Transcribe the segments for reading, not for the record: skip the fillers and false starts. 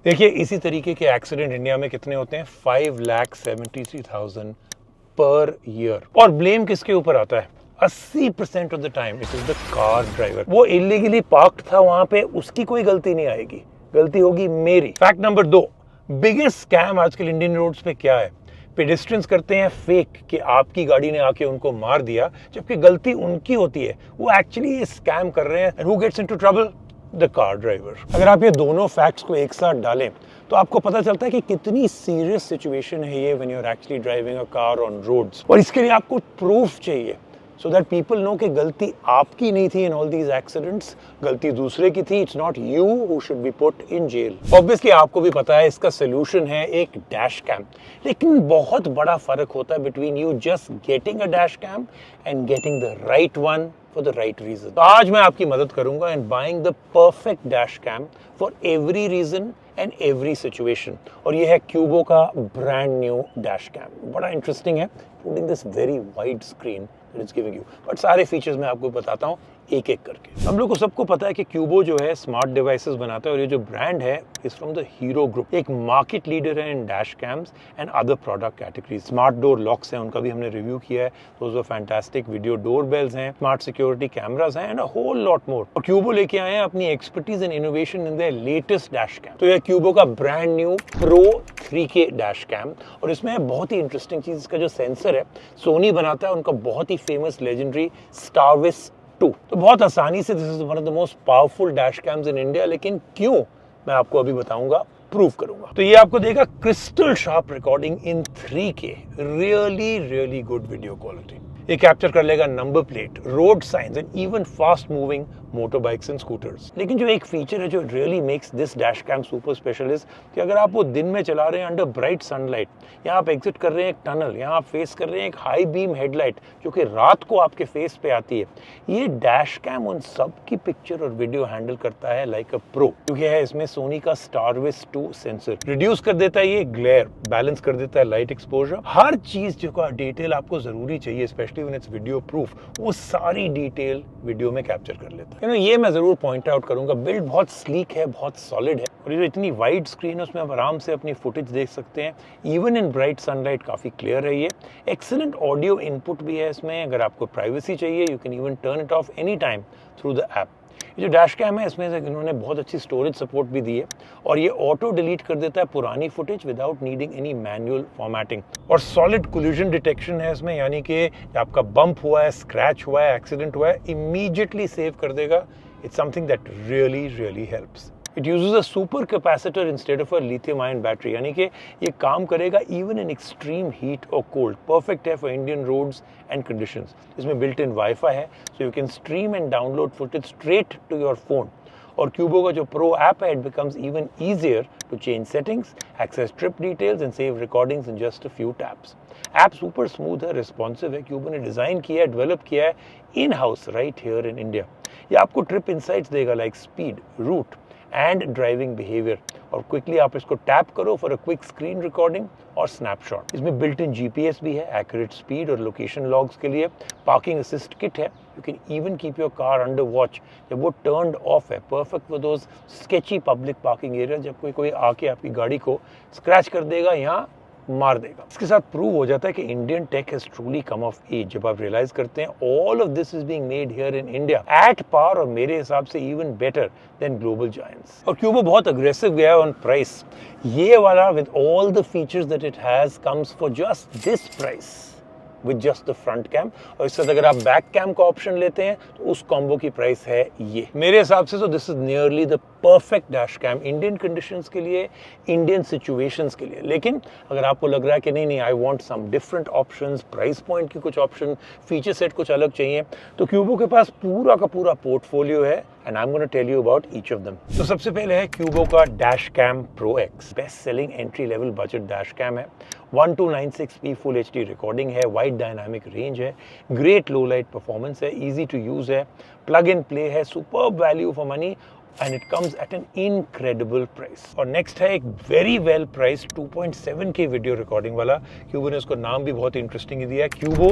देखिए इसी तरीके के एक्सीडेंट इंडिया में कितने होते हैं, 5,73,000 पर ईयर। और ब्लेम किसके ऊपर आता है? 80% of the time it is the car driver. वो इलीगली पार्क्ड था वहां पे, उसकी कोई गलती नहीं आएगी, गलती होगी मेरी। फैक्ट नंबर 2, बिगेस्ट स्कैम आजकल इंडियन रोड्स पे क्या है? पेडेस्ट्रियंस करते हैं फेक कि आपकी गाड़ी ने आके उनको मार दिया, जबकि गलती उनकी होती है। वो एक्चुअली ये स्कैम कर रहे हैं। And who gets into trouble? The car driver. अगर आप ये दोनों फैक्ट्स को एक साथ डालें तो आपको पता चलता है कि कितनी सीरियस सिचुएशन है ये when you are actually driving a car on roads. और इसके लिए आपको प्रूफ चाहिए so that people know कि गलती आपकी नहीं थी in all these accidents, गलती दूसरे की थी। It's not you who should be put in jail. Obviously आपको भी पता है इसका solution है एक dash cam, लेकिन बहुत बड़ा फर्क होता है between you just getting a dash cam and getting the right one for the right reason. तो आज मैं आपकी मदद करूंगा in buying the perfect dash cam for every reason and every situation. और ये है क्यूबो का brand new dash cam. बड़ा interesting है, including this very wide screen that it's giving you. But सारे फीचर्स मैं आपको बताता हूँ एक एक करके। हम लोग को सबको पता है कि क्यूबो जो है स्मार्ट डिवाइसेस बनाता है और ये जो ब्रांड है is from the Hero group, एक मार्केट लीडर है in dash cams and other product categories. Smart door locks हैं, उनका भी हमने रिव्यू किया है, those are fantastic. Video door bells हैं, स्मार्ट सिक्योरिटी कैमरास हैं and a whole lot more. और क्यूबो लेके आए हैं अपनी expertise and innovation in the latest dash cam. तो ये क्यूबो का brand new pro 3K dash cam, और इसमें बहुत ही इंटरेस्टिंग चीज इसका जो सेंसर है सोनी बनाता है, उनका बहुत ही फेमस लेजेंडरी स्टारविस 2। तो बहुत आसानी से this is one of the most powerful dash camps in India. लेकिन क्यों, मैं आपको अभी बताऊंगा, प्रूव करूंगा। तो ये आपको देगा crystal sharp recording in 3K, really good video quality. ये कैप्चर कर लेगा number plate, road signs and even fast moving motor bikes and scooters. लेकिन जो एक फीचर है जो really makes this dash cam super special is कि अगर आप वो दिन में चला रहे हैं अंडर ब्राइट सनलाइट, यहाँ आप एग्जिट कर रहे हैं एक टनल, यहाँ आप फेस कर रहे हैं एक हाई बीम हेडलाइट जो कि रात को आपके फेस पे आती है, ये डैश कैम उन सब की पिक्चर और वीडियो हैंडल करता है लाइक अ प्रो। क्योंकि है इसमें सोनी का स्टारविस 2 सेंसर, रिड्यूस कर देता है ये ग्लेयर, बैलेंस कर देता है लाइट एक्सपोजर, हर चीज जो का डिटेल आपको जरूरी चाहिए specially when it's video proof, वो सारी डिटेल वीडियो में कैप्चर कर लेता है। ये मैं जरूर पॉइंट आउट करूंगा, बिल्ड बहुत स्लीक है, बहुत सॉलिड है, और ये जो इतनी वाइड स्क्रीन है उसमें आप आराम से अपनी फुटेज देख सकते हैं। इवन इन ब्राइट सनलाइट काफी क्लियर है ये। एक्सीलेंट ऑडियो इनपुट भी है इसमें, अगर आपको प्राइवेसी चाहिए you can even turn it of any time through the app. ये जो डैश कैम है इसमें इन्होंने बहुत अच्छी स्टोरेज सपोर्ट भी दी है, और ये ऑटो डिलीट कर देता है पुरानी footage without needing any manual formatting. और सॉलिड कोलिजन डिटेक्शन है इसमें, यानी कि आपका बम्प हुआ है, स्क्रैच हुआ है, एक्सीडेंट हुआ है, इमीडिएटली सेव कर देगा। It's something that really helps. It uses a super capacitor instead of a lithium ion battery, यानी कि ये काम करेगा even in extreme heat or cold. Perfect है for Indian roads and conditions. इसमें built-in Wi-Fi है, so you can stream and download footage straight to your phone. और क्यूबो का जो प्रो ऐप है, it becomes even easier to change settings, access trip details and save recordings in just a few taps. App super smooth है, responsive है, क्यूबो ने design किया है, develop किया है in house right here in India. ये आपको ट्रिप इनसाइट्स देगा like speed, route and driving behaviour, और क्विकली आप इसको टैप करो for a quick screen recording और स्नैपशॉट। इसमें बिल्ट इन जीपीएस भी है, एक्यूरेट स्पीड और लोकेशन लॉग्स के लिए। पार्किंग असिस्ट किट है, you can even keep your car under watch जब वो टर्न्ड ऑफ है। Perfect for those sketchy public parking area, जब कोई आके आपकी गाड़ी को स्क्रैच कर देगा, यहाँ मार देगा। इसके साथ प्रूव हो जाता है कि Indian tech has truly come of age, जब आप रियलाइज करते हैं all of this is being made here in India at par, और मेरे हिसाब से even better than global giants. और क्यूबो बहुत अग्रेसिव गया है ऑन प्राइस। ये वाला with all the features that it has comes for just this price with just the front cam, और इसके साथ अगर आप बैक कैम का ऑप्शन लेते हैं तो उस कॉम्बो की प्राइस है ये। मेरे हिसाब से तो this is nearly the perfect dash cam Indian conditions के लिए, इंडियन सिचुएशंस के लिए। लेकिन अगर आपको लग रहा है कि नहीं I want some different options, price point की कुछ ऑप्शन, फीचर सेट कुछ अलग चाहिए, तो क्यूबो के पास पूरा का पूरा पोर्टफोलियो है and I am gonna tell you about each of them. तो सबसे पहले है क्यूबो का dash cam pro X, best selling entry level budget dash cam है। 1296p फुल एचडी रिकॉर्डिंग है, वाइड डायनामिक रेंज है, ग्रेट लो लाइट परफॉर्मेंस है, easy to use है, प्लग इन प्ले है, superb value for money and it comes at an incredible price. और next है एक very well price 2.7K video recording वाला। क्यूबो ने उसको नाम भी बहुत इंटरेस्टिंग दिया है, Qubo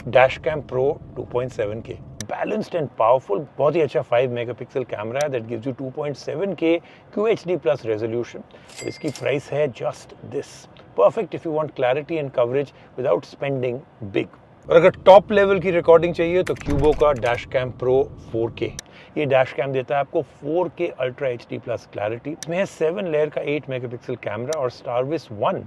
dash cam pro 2.7K। Balanced and powerful. बहुत ही अच्छा 5 मेगापिक्सल कैमरा है that gives you 2.7K QHD plus resolution. इसकी प्राइस है just this, perfect if you want clarity and coverage without spending big. और अगर टॉप लेवल की recording चाहिए तो क्यूबो का डैश कैम प्रो 4K, ये डैश कैम देता है आपको 4K ultra HD plus clarity. इसमें है 7 लेयर का 8 मेगापिक्सल कैमरा और स्टारविस 1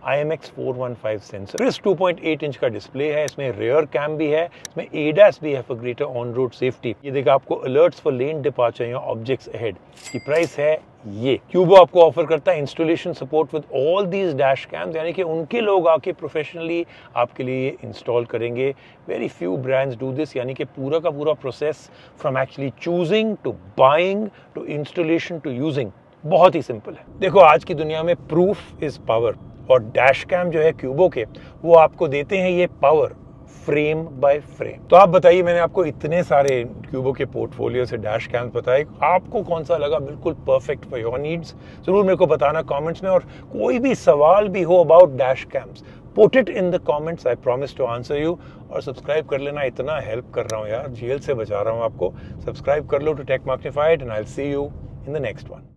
IMX415 सेंसर। क्रिस्प 2.8 इंच का डिस्प्ले है। इसमें रियर कैम भी है, इसमें ADAS भी है for greater on road safety. ये देखा आपको अलर्ट्स फॉर लेन डिपार्चर या ऑब्जेक्ट्स अहेड की प्राइस है ये। क्यूबो आपको ऑफर करता है installation support with all these dash camps, यानी कि उनके लोग आके प्रोफेशनली आपके लिए इंस्टॉल करेंगे। Very few brands do this, यानी कि पूरा का पूरा process from actually choosing to buying to installation to using बहुत ही सिंपल है। देखो आज की दुनिया में प्रूफ इज पावर, और डैश कैम जो है क्यूबो के वो आपको देते हैं ये पावर फ्रेम बाय फ्रेम। तो आप बताइए, मैंने आपको इतने सारे क्यूबो के पोर्टफोलियो से डैश कैम्स बताए, आपको कौन सा लगा बिल्कुल परफेक्ट फॉर योर नीड्स? जरूर मेरे को बताना कमेंट्स में, और कोई भी सवाल भी हो about dash cams put it in the comments, I promise to answer you. और सब्सक्राइब कर लेना, इतना हेल्प कर रहा हूँ यार, जेल से बचा रहा हूँ आपको। सब्सक्राइब कर लो to tech magnified and I will see you in the next one.